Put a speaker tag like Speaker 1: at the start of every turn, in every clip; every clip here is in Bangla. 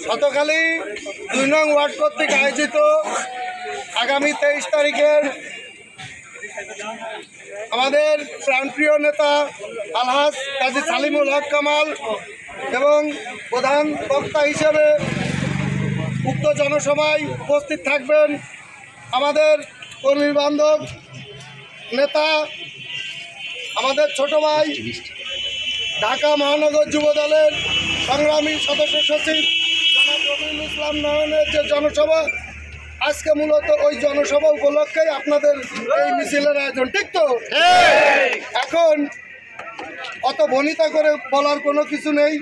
Speaker 1: শতখালী ২ নং ওয়ার্ড কর্তৃক আয়োজিত আগামী ২৩ তারিখের আমাদের প্রাণপ্রিয় নেতা আলহাজ কাজী সালিমুল হক কামাল এবং প্রধান বক্তা হিসেবে উক্ত জনসভায় উপস্থিত থাকবেন আমাদের কর্মী বান্ধব নেতা, আমাদের ছোট ভাই ঢাকা মহানগর যুবদলের সংগ্রামী সদস্য সচিব জনাব রবিউল ইসলাম নয়নের যে জনসভা, আজকে মূলত ওই জনসভা উপলক্ষেই আপনাদের এই মিছিলের আয়োজন, ঠিক তো? এখন অত বনিতা করে বলার কোনো কিছু নেই।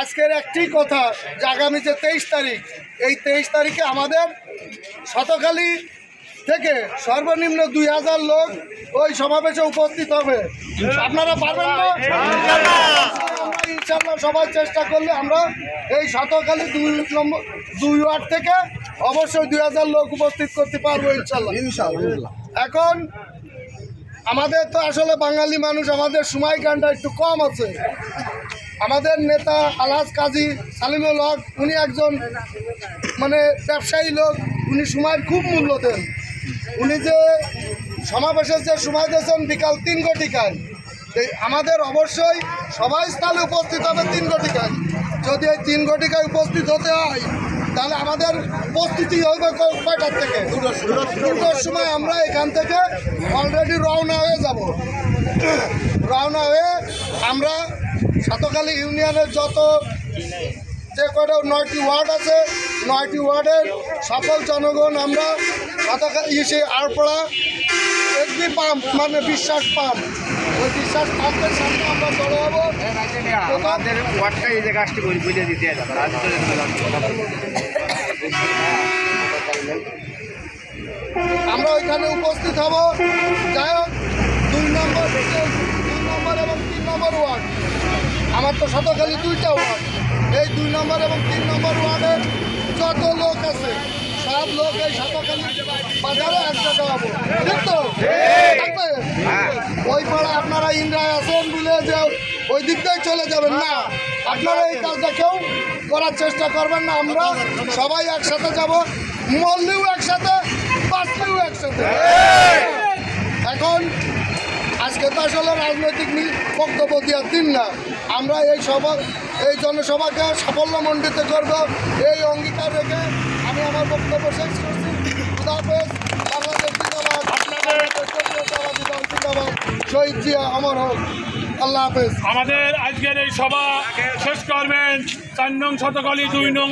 Speaker 1: আজকের একটি কথা যে আগামী যে 23 তারিখ, এই 23 তারিখে আমাদের শতখালী থেকে সর্বনিম্ন 2000 লোক ওই সমাবেশে উপস্থিত হবে। আপনারা পারবেন না? ইনশাল্লাহ সবাই চেষ্টা করলে আমরা এই শতখালী 2 ওয়ার্ড থেকে অবশ্যই 2000 লোক উপস্থিত করতে পারবো ইনশাল্লাহ। এখন আমাদের তো আসলে বাঙালি মানুষ, আমাদের সময়গানটা একটু কম আছে। আমাদের নেতা আলহাজ কাজী সালিমুল হক উনি একজন ব্যবসায়ী লোক, উনি সময়ের খুব মূল্য দেন। উনি যে সমাবেশের যে সময় দিয়েছেন বিকাল 3 ঘটিকায়, আমাদের অবশ্যই সবাই স্থলে উপস্থিত হবে 3 ঘটিকায়। যদি এই 3 ঘটিকায় উপস্থিত হতে হয় তাহলে আমাদের প্রস্তুতি হবে কয়টার থেকে? 2টার সময় আমরা এখান থেকে অলরেডি রওনা হয়ে যাব। রওনা হয়ে আমরা শতখালী ইউনিয়নের যত যে কটা 9টি ওয়ার্ড আছে, 9টি ওয়ার্ডের সকল জনগণ আমরা আরপাড়া এসবি পাম্প বিশ্বাস পাম্প, ওই বিশ্বাস পাম্পের সামনে আমরা জড়ো হবো। আমরা ওইখানে উপস্থিত হব। যাই হোক, 2 নম্বর এবং 3 নম্বর ওয়ার্ড, আমার তো শতখালী 2টা ওয়ার্ড, এই 2 নম্বর এবং 3 নম্বর ওয়ার্ডের যত লোক আছে সব লোক এই শতখালী বাজারে একসাথে হবো, ঠিক তো? ওই পাড়া আপনারা ইন্দ্রায় আছেন বলে যে ওই দিকটাই চলে যাবেন না, আপনারা এই কাজটা কেউ করার চেষ্টা করবেন না। আমরা সবাই একসাথে যাব, মরলেও একসাথে, বাঁচলেও একসাথে। এখন আজকে তো আসলে রাজনৈতিক বক্তব্য দেওয়ার দিন না, আমরা এই জনসভাকে সাফল্যমণ্ডিত করব এই অঙ্গীকার রেখে আমি আমার বক্তব্য শেষ করছি। খুদা হাফেজ। বাংলাদেশ জিন্দাবাদ, জিন্দাবাদ, শহীদ জিয়া অমর হোক। আল্লাহ হাফেজ।
Speaker 2: আমাদের আজকের এই সভা শেষ করবেন 4 নং শতখালী 2 নং